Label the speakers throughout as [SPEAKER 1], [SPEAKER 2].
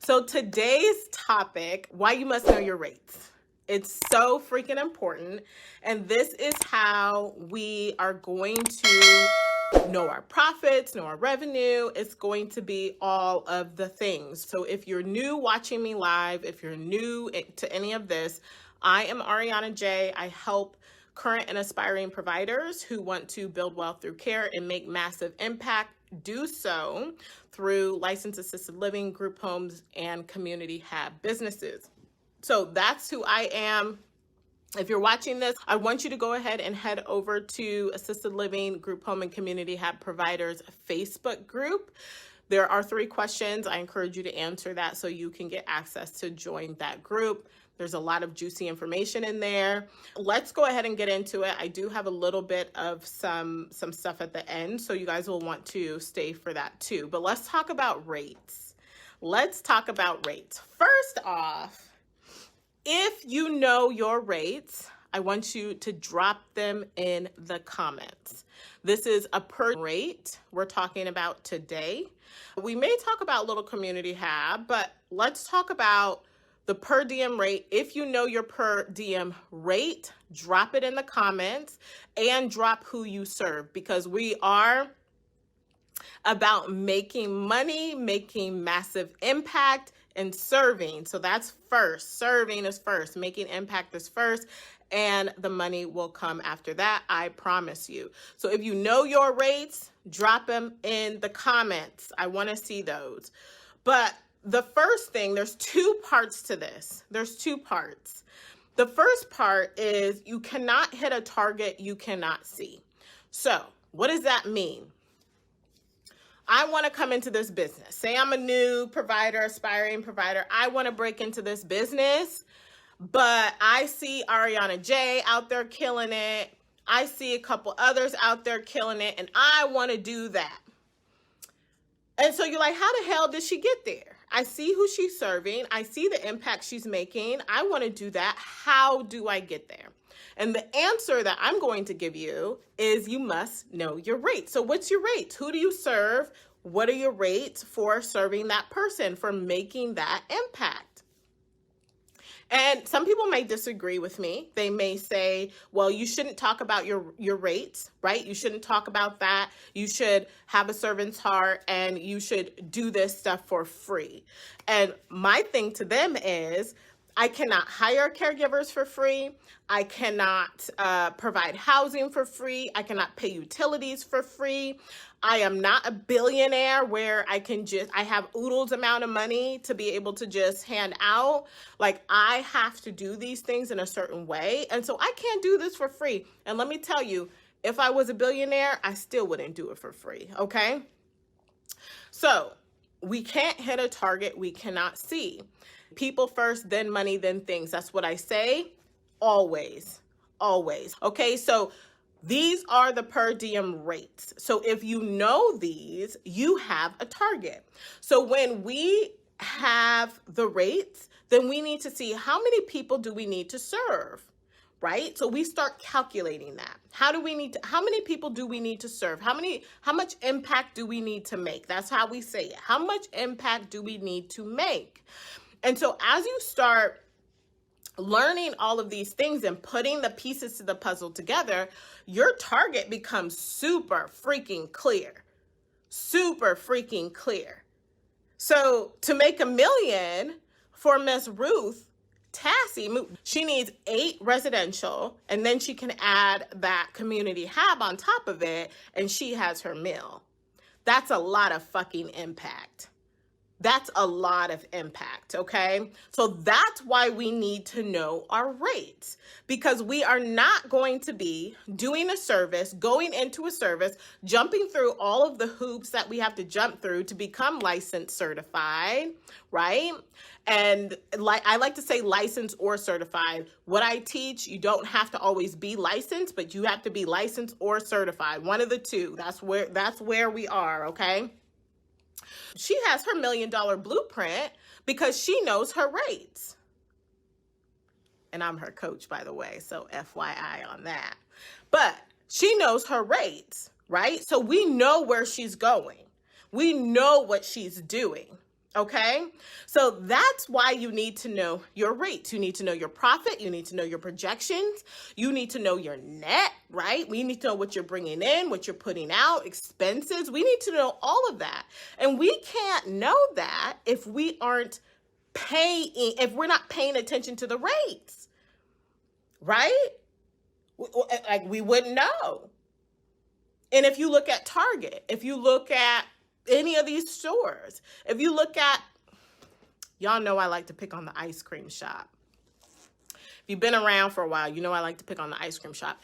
[SPEAKER 1] So today's topic, why you must know your rates. It's so freaking important. And this is how we are going to know our profits, know our revenue. It's going to be all of the things. So if you're new watching me live, if you're new to any of this, I am Ariana J. I help current and aspiring providers who want to build wealth through care and make massive impact do so through licensed assisted living, group homes, and community hab businesses. So that's who I am. If you're watching this, I want you to go ahead and head over to Assisted Living, Group Home, and Community Hab Providers Facebook group. There are 3 questions. I encourage you to answer that so you can get access to join that group. There's a lot of juicy information in there. Let's go ahead and get into it. I do have a little bit of some stuff at the end, so you guys will want to stay for that too. But let's talk about rates. Let's talk about rates. First off, if you know your rates, I want you to drop them in the comments. This is a per rate we're talking about today. We may talk about little community hab, but let's talk about the per diem rate. If you know your per diem rate, drop it in the comments and drop who you serve, because we are about making money, making massive impact, and serving. So that's first. Serving is first. Making impact is first. And the money will come after that. I promise you. So if you know your rates, drop them in the comments. I want to see those. But the first thing, there's 2 parts to this. There's 2 parts. The first part is you cannot hit a target you cannot see. So what does that mean? I want to come into this business. Say I'm a new provider, aspiring provider. I want to break into this business, but I see Ariana J out there killing it. I see a couple others out there killing it, and I want to do that. And so you're like, how the hell did she get there? I see who she's serving. I see the impact she's making. I want to do that. How do I get there? And the answer that I'm going to give you is you must know your rates. So what's your rates? Who do you serve? What are your rates for serving that person, for making that impact? And some people may disagree with me. They may say, well, you shouldn't talk about your rates, right? You shouldn't talk about that. You should have a servant's heart and you should do this stuff for free. And my thing to them is, I cannot hire caregivers for free. I cannot provide housing for free. I cannot pay utilities for free. I am not a billionaire where I have oodles amount of money to be able to just hand out. Like, I have to do these things in a certain way. And so I can't do this for free. And let me tell you, if I was a billionaire, I still wouldn't do it for free, okay? So we can't hit a target we cannot see. People first, then money, then things. That's what I say always, always. Okay, so these are the per diem rates. So if you know these, you have a target. So when we have the rates, then we need to see how many people do we need to serve, right? So we start calculating that. How many people do we need to serve? How much impact do we need to make? That's how we say it. How much impact do we need to make? And so as you start learning all of these things and putting the pieces to the puzzle together, your target becomes super freaking clear. Super freaking clear. So to make $1 million for Miss Ruth Tassie, she needs 8 residential, and then she can add that community hab on top of it, and she has her mill. That's a lot of fucking impact. That's a lot of impact, okay? So that's why we need to know our rates, because we are not going to be doing a service, going into a service, jumping through all of the hoops that we have to jump through to become licensed certified, right? And I like to say licensed or certified. What I teach, you don't have to always be licensed, but you have to be licensed or certified. One of the two. That's where we are, okay? She has her $1 million blueprint because she knows her rates. And I'm her coach, by the way, so FYI on that. But she knows her rates, right? So we know where she's going. We know what she's doing, Okay, so that's why you need to know your rates. You need to know your profit. You need to know your projections. You need to know your net, right? We need to know what you're bringing in, what you're putting out, expenses. We need to know all of that. And we can't know that if we aren't paying, if we're not paying attention to the rates, right? Like we wouldn't know. And if you look at Target, if you look at any of these stores, if you look at, y'all know I like to pick on the ice cream shop. If you've been around for a while, you know I like to pick on the ice cream shop.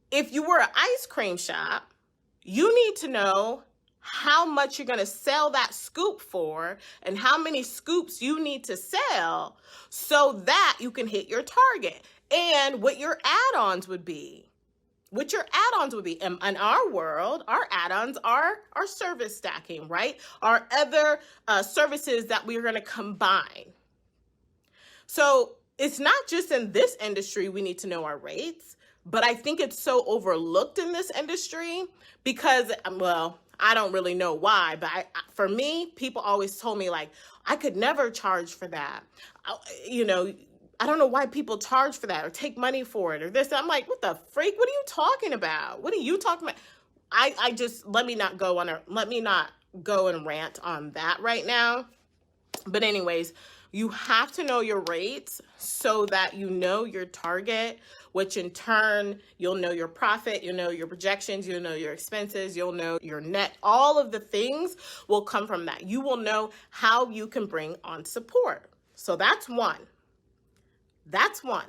[SPEAKER 1] If you were an ice cream shop, you need to know how much you're going to sell that scoop for and how many scoops you need to sell so that you can hit your target and what your add-ons would be. What your add-ons would be. In our world, our add-ons are our service stacking, right? Our other services that we're going to combine. So it's not just in this industry we need to know our rates, but I think it's so overlooked in this industry because, well, I don't really know why, but for me, people always told me like, I could never charge for that. I don't know why people charge for that or take money for it or this. I'm like, what the freak? What are you talking about? What are you talking about? I just, let me not go and rant on that right now. But anyways, you have to know your rates so that you know your target, which in turn, you'll know your profit, you'll know your projections, you'll know your expenses, you'll know your net. All of the things will come from that. You will know how you can bring on support. So that's one. That's one.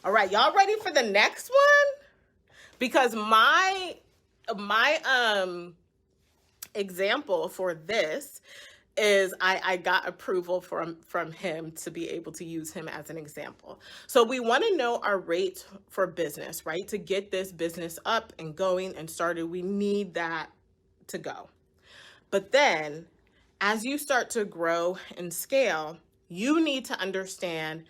[SPEAKER 1] All right, y'all ready for the next one? Because my example for this is I got approval from him to be able to use him as an example. So we want to know our rates for business, right? To get this business up and going and started, we need that to go. But then as you start to grow and scale, you need to understand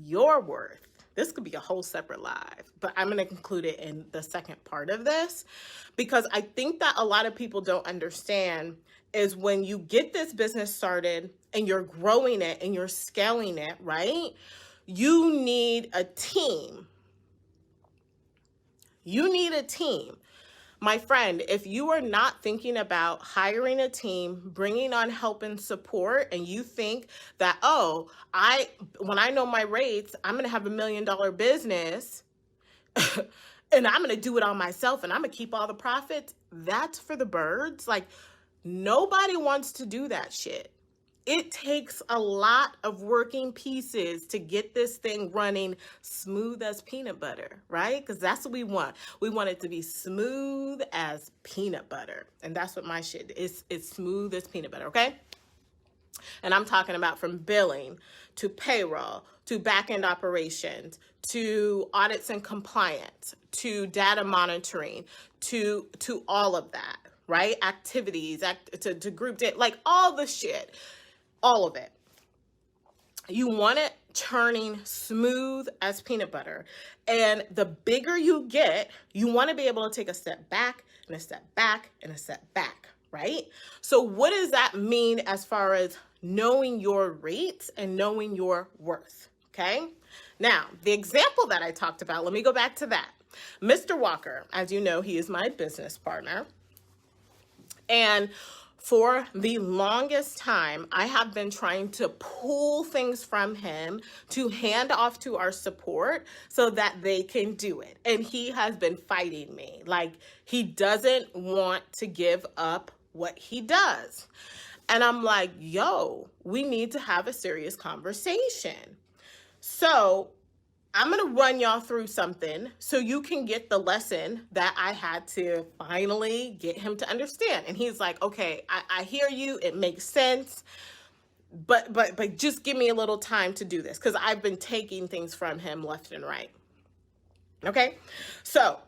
[SPEAKER 1] your worth. This could be a whole separate live, but I'm going to include it in the second part of this because I think that a lot of people don't understand is when you get this business started and you're growing it and you're scaling it, right? You need a team. You need a team. My friend, if you are not thinking about hiring a team, bringing on help and support, and you think that, when I know my rates, I'm going to have $1 million business and I'm going to do it all myself and I'm going to keep all the profits, that's for the birds. Like, nobody wants to do that shit. It takes a lot of working pieces to get this thing running smooth as peanut butter, right? Because that's what we want. We want it to be smooth as peanut butter. And that's what my shit is. It's smooth as peanut butter, okay? And I'm talking about from billing to payroll to backend operations to audits and compliance to data monitoring to all of that, right? Activities, to group data, like all the shit. All of it. You want it turning smooth as peanut butter. And the bigger you get, you want to be able to take a step back and a step back and a step back, right? So what does that mean as far as knowing your rates and knowing your worth? Okay. Now, the example that I talked about, let me go back to that. Mr. Walker, as you know, he is my business partner. And for the longest time, I have been trying to pull things from him to hand off to our support so that they can do it. And he has been fighting me. Like, he doesn't want to give up what he does. And I'm like, yo, we need to have a serious conversation. So I'm going to run y'all through something so you can get the lesson that I had to finally get him to understand. And he's like, okay, I hear you. It makes sense. But just give me a little time to do this because I've been taking things from him left and right. Okay. So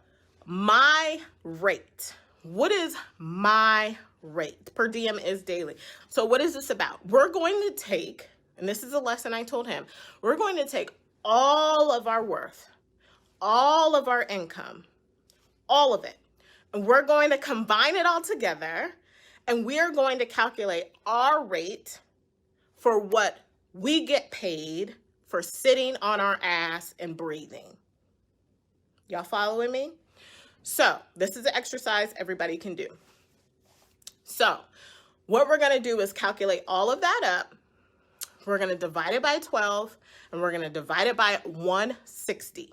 [SPEAKER 1] my rate, what is my rate? Per diem is daily. So what is this about? We're going to take, and this is a lesson I told him, we're going to take all of our worth, all of our income, all of it. And we're going to combine it all together and we are going to calculate our rate for what we get paid for sitting on our ass and breathing. Y'all following me? So this is an exercise everybody can do. So what we're going to do is calculate all of that up. We're going to divide it by 12 and we're going to divide it by 160.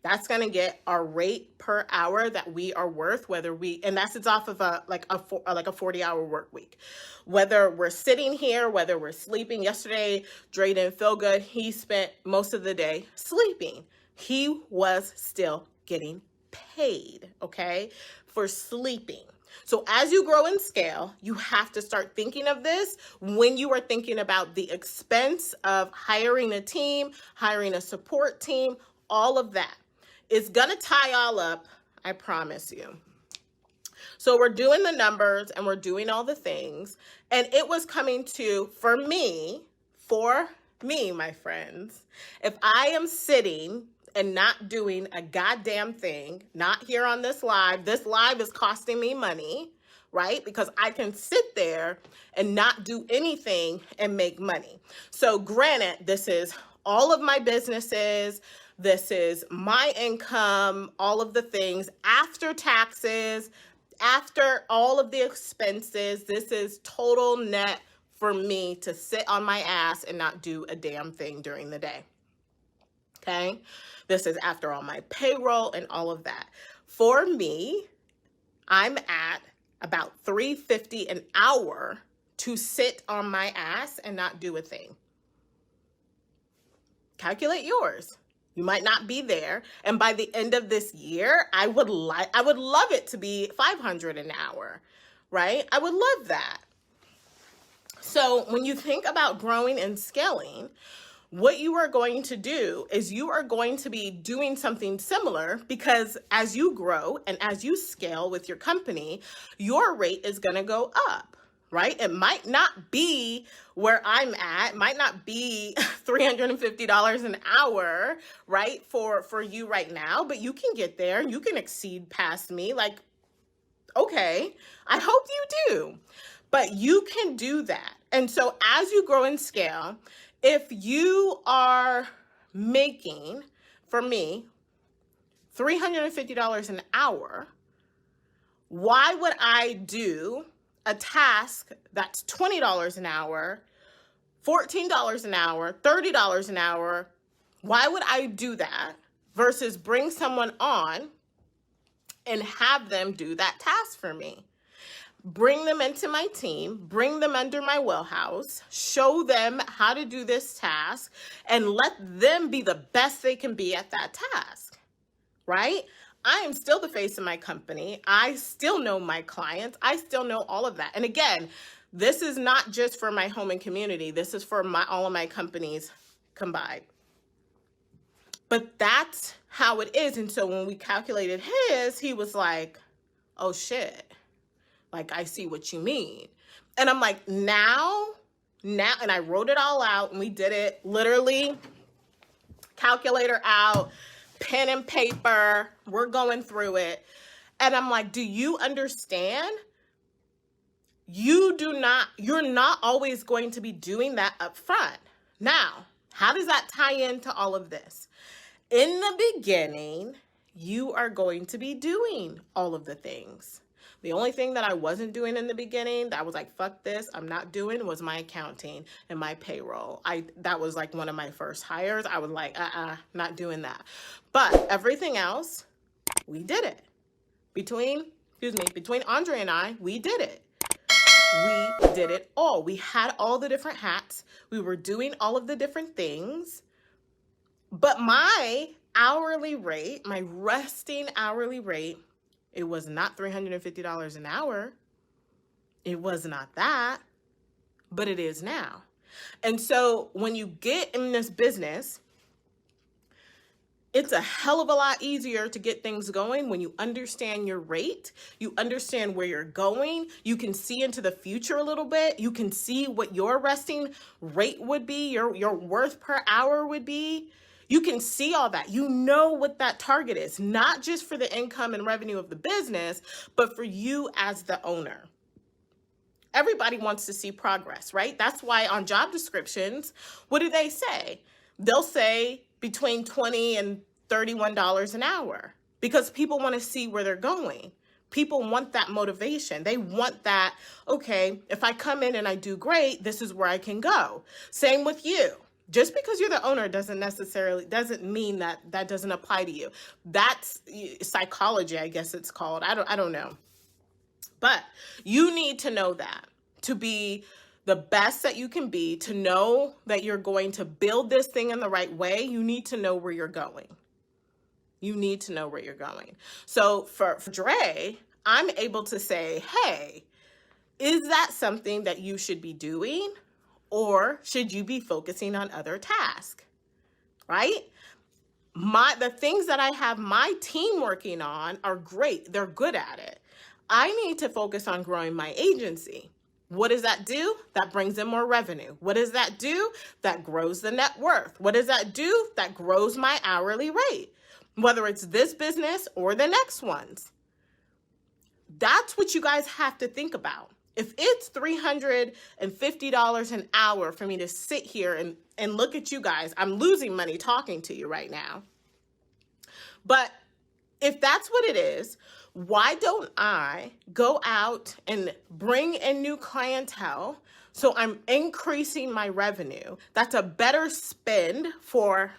[SPEAKER 1] That's going to get our rate per hour that we are worth, and it's off of a 40-hour work week. Whether we're sitting here, whether we're sleeping. Yesterday, Dre didn't feel good. He spent most of the day sleeping. He was still getting paid, okay, for sleeping. So as you grow and scale, you have to start thinking of this when you are thinking about the expense of hiring a team, hiring a support team, all of that. It's going to tie all up, I promise you. So we're doing the numbers and we're doing all the things. And it was coming to, for me, my friends, if I am sitting and not doing a goddamn thing, not here on this live is costing me money, right? Because I can sit there and not do anything and make money. So granted, this is all of my businesses. This is my income, all of the things after taxes, after all of the expenses. This is total net for me to sit on my ass and not do a damn thing during the day. Okay? This is after all my payroll and all of that. For me, I'm at about $3.50 an hour to sit on my ass and not do a thing. Calculate yours. You might not be there. And by the end of this year, I would love it to be $500 an hour, right? I would love that. So when you think about growing and scaling, what you are going to do is you are going to be doing something similar, because as you grow and as you scale with your company, your rate is going to go up. Right? It might not be where I'm at, it might not be $350 an hour, right? For you right now, but you can get there and you can exceed past me. Like, okay, I hope you do, but you can do that. And so as you grow and scale, if you are making, for me, $350 an hour, why would I do a task that's $20 an hour, $14 an hour, $30 an hour? Why would I do that versus bring someone on and have them do that task for me? Bring them into my team, bring them under my wheelhouse, show them how to do this task, and let them be the best they can be at that task, right? I am still the face of my company. I still know my clients. I still know all of that. And again, this is not just for my home and community. This is for all of my companies combined. But that's how it is. And so when we calculated his, he was like, oh shit, like I see what you mean. And I'm like, now, and I wrote it all out and we did it literally, calculator out, pen and paper, we're going through it. And I'm like, do you understand? You're not always going to be doing that up front. Now, how does that tie into all of this? In the beginning, you are going to be doing all of the things. The only thing that I wasn't doing in the beginning that I was like, fuck this, I'm not doing, was my accounting and my payroll. That was like one of my first hires. I was like, not doing that. But everything else, we did it. Between Andre and I, we did it. We did it all. We had all the different hats. We were doing all of the different things. But my hourly rate, my resting hourly rate, it was not $350 an hour. It was not that, but it is now. And so when you get in this business, it's a hell of a lot easier to get things going when you understand your rate, you understand where you're going, you can see into the future a little bit, you can see what your resting rate would be, your worth per hour would be. You can see all that. You know what that target is, not just for the income and revenue of the business, but for you as the owner. Everybody wants to see progress, right? That's why on job descriptions, what do they say? They'll say between $20 and $31 an hour, because people want to see where they're going. People want that motivation. They want that, okay, if I come in and I do great, this is where I can go. Same with you. Just because you're the owner doesn't mean that doesn't apply to you. That's psychology, I guess it's called. I don't know. But you need to know that to be the best that you can be, to know that you're going to build this thing in the right way, you need to know where you're going. You need to know where you're going. So for Dre, I'm able to say, hey, is that something that you should be doing? Or should you be focusing on other tasks, right? The things that I have my team working on are great. They're good at it. I need to focus on growing my agency. What does that do? That brings in more revenue. What does that do? That grows the net worth. What does that do? That grows my hourly rate, whether it's this business or the next ones. That's what you guys have to think about. If it's $350 an hour for me to sit here and look at you guys, I'm losing money talking to you right now. But if that's what it is, why don't I go out and bring in new clientele so I'm increasing my revenue? That's a better spend for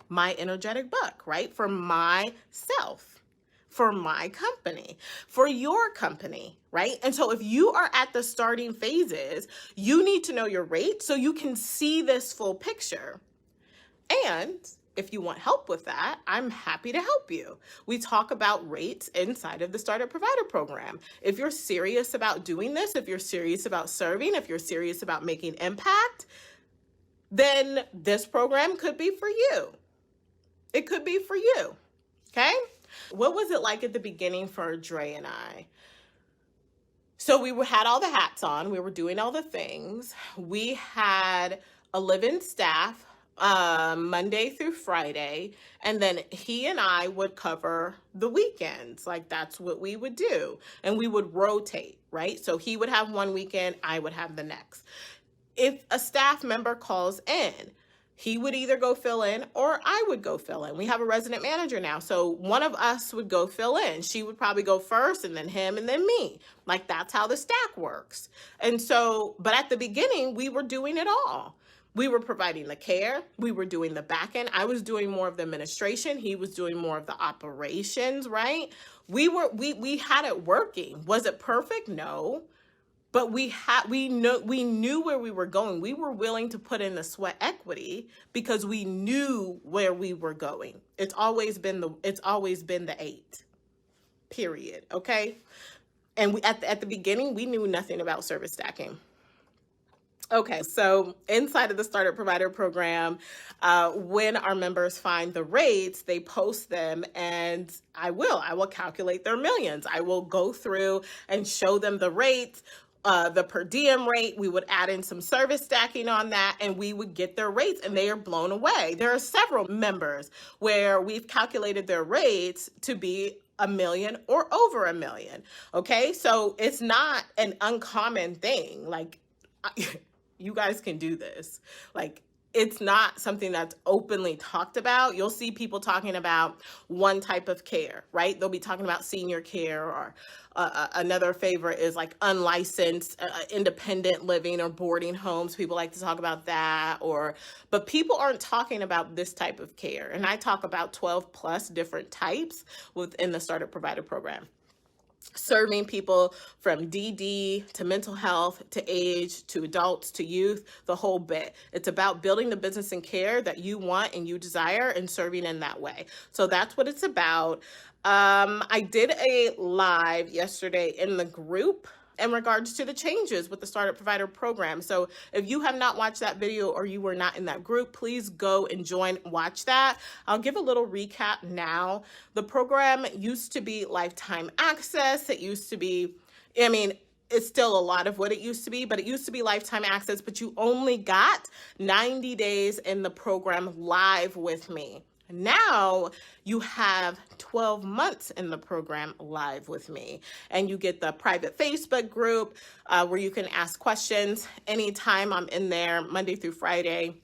[SPEAKER 1] my energetic buck, right? For myself, for my company, for your company, right? And so if you are at the starting phases, you need to know your rate so you can see this full picture. And if you want help with that, I'm happy to help you. We talk about rates inside of the Startup Provider Program. If you're serious about doing this, if you're serious about serving, if you're serious about making impact, then this program could be for you. It could be for you, okay? What was it like at the beginning for Dre and I? So we had all the hats on. We were doing all the things. We had a live-in staff Monday through Friday, and then he and I would cover the weekends. Like, that's what we would do. And we would rotate, right? So he would have one weekend, I would have the next. If a staff member calls in, he would either go fill in or I would go fill in. We have a resident manager now, so one of us would go fill in. She would probably go first, and then him, and then me. Like, that's how the stack works. And so, but at the beginning, we were doing it all. We were providing the care. We were doing the back end. I was doing more of the administration. He was doing more of the operations, right? We had it working. Was it perfect? No. But we knew where we were going. We were willing to put in the sweat equity because we knew where we were going. It's always been the 8. Period. Okay? And at the beginning, we knew nothing about service stacking. Okay, so inside of the Startup Provider Program, when our members find the rates, they post them, and I will calculate their millions. I will go through and show them the rates, the per diem rate. We would add in some service stacking on that, and we would get their rates, and they are blown away. There are several members where we've calculated their rates to be $1 million or over $1 million. Okay, so it's not an uncommon thing. Like, you guys can do this. Like, it's not something that's openly talked about. You'll see people talking about one type of care, right? They'll be talking about senior care, or another favorite is like unlicensed independent living or boarding homes. People like to talk about that, but people aren't talking about this type of care. And I talk about 12 plus different types within the Startup Provider Program. Serving people from DD to mental health to age to adults to youth, the whole bit. It's about building the business and care that you want and you desire and serving in that way. So that's what it's about. I did a live yesterday in the group in regards to the changes with the Startup Provider Program. So if you have not watched that video or you were not in that group, please go and watch that. I'll give a little recap now. The program used to be lifetime access. It used to be, it's still a lot of what it used to be, but it used to be lifetime access, but you only got 90 days in the program live with me. Now you have 12 months in the program live with me, and you get the private Facebook group where you can ask questions anytime. I'm in there Monday through Friday.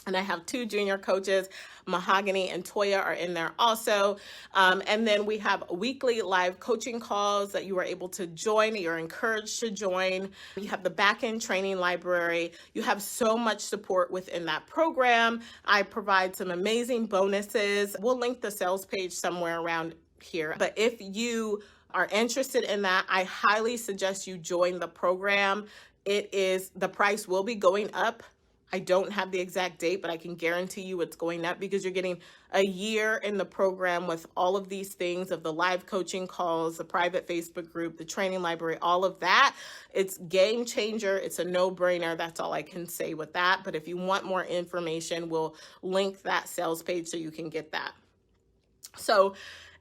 [SPEAKER 1] And I have 2 junior coaches, Mahogany and Toya are in there also. And then we have weekly live coaching calls that you are able to join. You're encouraged to join. You have the Backend training library. You have so much support within that program. I provide some amazing bonuses. We'll link the sales page somewhere around here. But if you are interested in that, I highly suggest you join the program. The price will be going up. I don't have the exact date, but I can guarantee you it's going up because you're getting a year in the program with all of these things of the live coaching calls, the private Facebook group, the training library, all of that. It's game changer. It's a no-brainer. That's all I can say with that. But if you want more information, we'll link that sales page so you can get that. So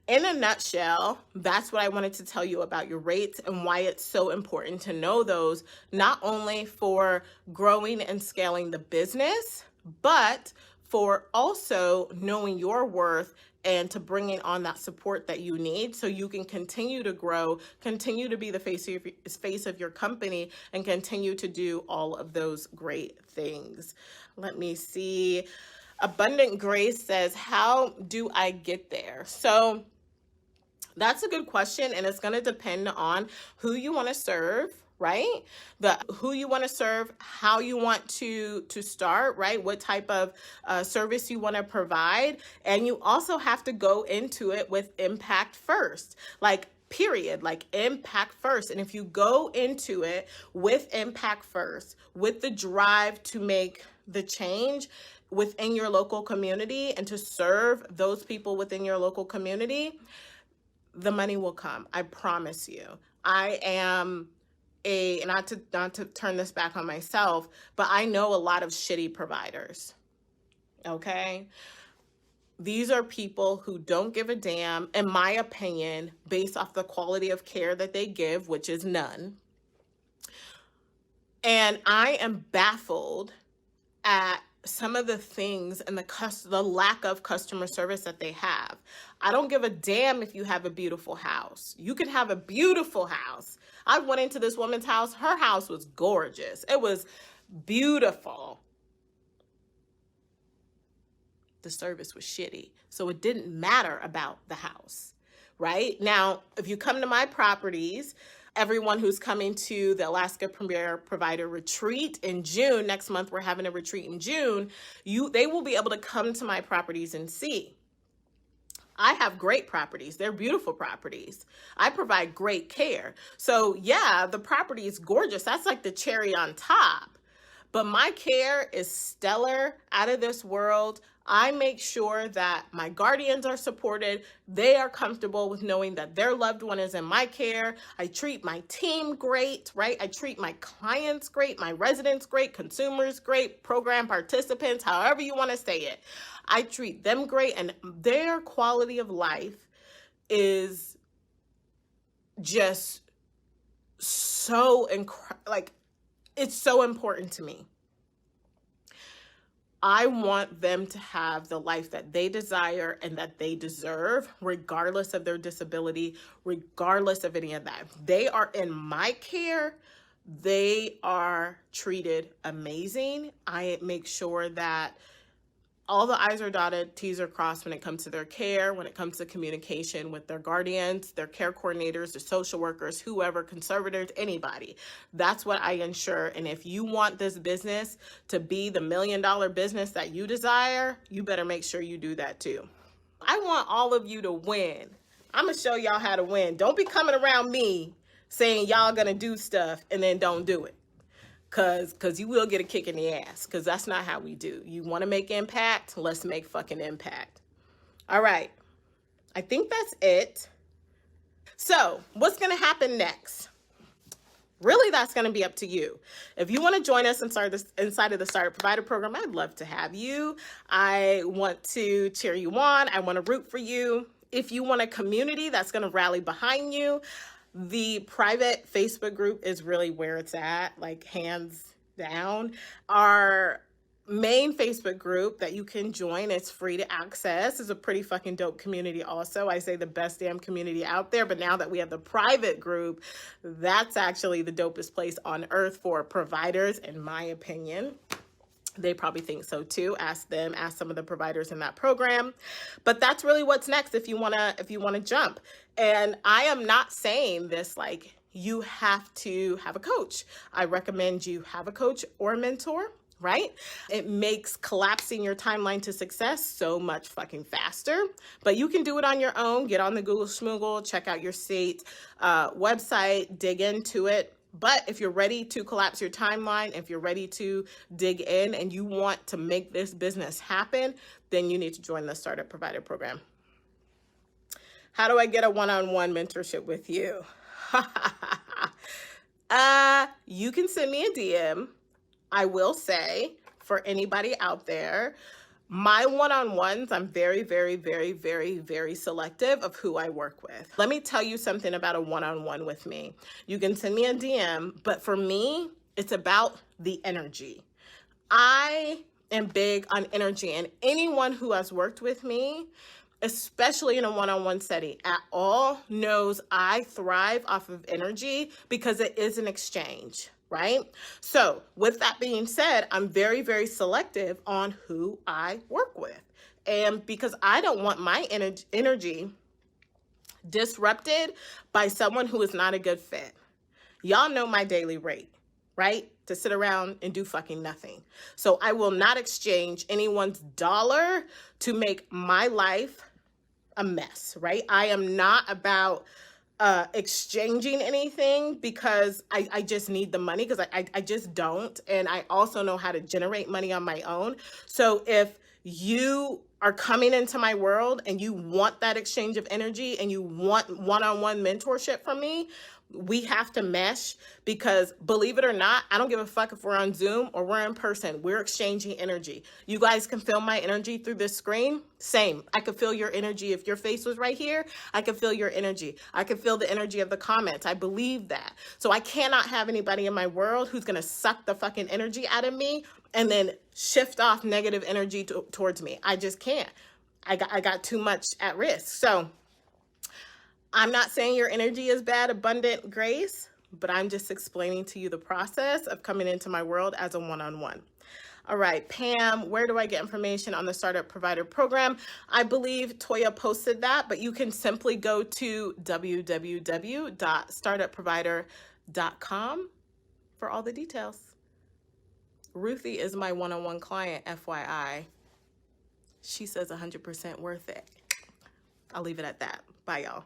[SPEAKER 1] in a nutshell, that's what I wanted to tell you about your rates and why it's so important to know those, not only for growing and scaling the business, but for also knowing your worth and to bringing on that support that you need so you can continue to grow, continue to be the face of your company, and continue to do all of those great things. Let me see. Abundant Grace says, how do I get there? So that's a good question, and it's going to depend on who you want to serve, right? Who you want to serve, how you want to start, right? What type of service you want to provide. And you also have to go into it with impact first, like period, like impact first. And if you go into it with impact first, with the drive to make the change within your local community and to serve those people within your local community, the money will come. I promise you. I am not to turn this back on myself, but I know a lot of shitty providers. Okay? These are people who don't give a damn, in my opinion, based off the quality of care that they give, which is none. And I am baffled at some of the things and the lack of customer service that they have. I don't give a damn if you have a beautiful house. You can have a beautiful house. I went into this woman's house. Her house was gorgeous. It was beautiful. The service was shitty. So it didn't matter about the house, right? Now, if you come to my properties, everyone who's coming to the Alaska Premier Provider Retreat in June, next month we're having a retreat in June, they will be able to come to my properties and see. I have great properties. They're beautiful properties. I provide great care. So yeah, the property is gorgeous. That's like the cherry on top. But my care is stellar, out of this world. I make sure that my guardians are supported. They are comfortable with knowing that their loved one is in my care. I treat my team great, right? I treat my clients great, my residents great, consumers great, program participants, however you want to say it. I treat them great, and their quality of life is just so it's so important to me. I want them to have the life that they desire and that they deserve, regardless of their disability, regardless of any of that. If they are in my care, they are treated amazing. I make sure that all the I's are dotted, T's are crossed when it comes to their care, when it comes to communication with their guardians, their care coordinators, their social workers, whoever, conservators, anybody. That's what I ensure. And if you want this business to be the $1 million business that you desire, you better make sure you do that too. I want all of you to win. I'm going to show y'all how to win. Don't be coming around me saying y'all going to do stuff and then don't do it. Cause you will get a kick in the ass, because that's not how we do. You want to make impact? Let's make fucking impact. All right. I think that's it. So what's going to happen next? Really, that's going to be up to you. If you want to join us inside of the Startup Provider Program, I'd love to have you. I want to cheer you on. I want to root for you. If you want a community that's going to rally behind you, the private Facebook group is really where it's at, like hands down. Our main Facebook group that you can join. It's free to access. It's a pretty fucking dope community also. I say the best damn community out there, but now that we have the private group, that's actually the dopest place on earth for providers, in my opinion. They probably think so too. Ask them, ask some of the providers in that program. But that's really what's next if you wanna jump. And I am not saying this like you have to have a coach. I recommend you have a coach or a mentor, right? It makes collapsing your timeline to success so much fucking faster, but you can do it on your own. Get on the Google Schmoogle, check out your state website, dig into it. But if you're ready to collapse your timeline, if you're ready to dig in and you want to make this business happen, then you need to join the Startup Provider Program. How do I get a one-on-one mentorship with you? You can send me a DM. I will say, for anybody out there, my one-on-ones, I'm very, very, very, very, very selective of who I work with. Let me tell you something about a one-on-one with me. You can send me a DM, but for me, it's about the energy. I am big on energy, and anyone who has worked with me, especially in a one-on-one setting at all, knows I thrive off of energy because it is an exchange. Right? So with that being said, I'm very, very selective on who I work with. And because I don't want my energy disrupted by someone who is not a good fit. Y'all know my daily rate, right? To sit around and do fucking nothing. So I will not exchange anyone's dollar to make my life a mess, right? I am not about exchanging anything because I just need the money, because I just don't. And I also know how to generate money on my own. So if you are coming into my world and you want that exchange of energy and you want one-on-one mentorship from me, we have to mesh, because believe it or not, I don't give a fuck if we're on Zoom or we're in person. We're exchanging energy. You guys can feel my energy through this screen. Same. I could feel your energy. If your face was right here, I could feel your energy. I could feel the energy of the comments. I believe that. So I cannot have anybody in my world who's going to suck the fucking energy out of me and then shift off negative energy towards me. I just can't. I got too much at risk. So I'm not saying your energy is bad, abundant grace, but I'm just explaining to you the process of coming into my world as a one-on-one. All right, Pam, where do I get information on the Startup Provider Program? I believe Toya posted that, but you can simply go to www.startupprovider.com for all the details. Ruthie is my one-on-one client, FYI. She says 100% worth it. I'll leave it at that. Bye, y'all.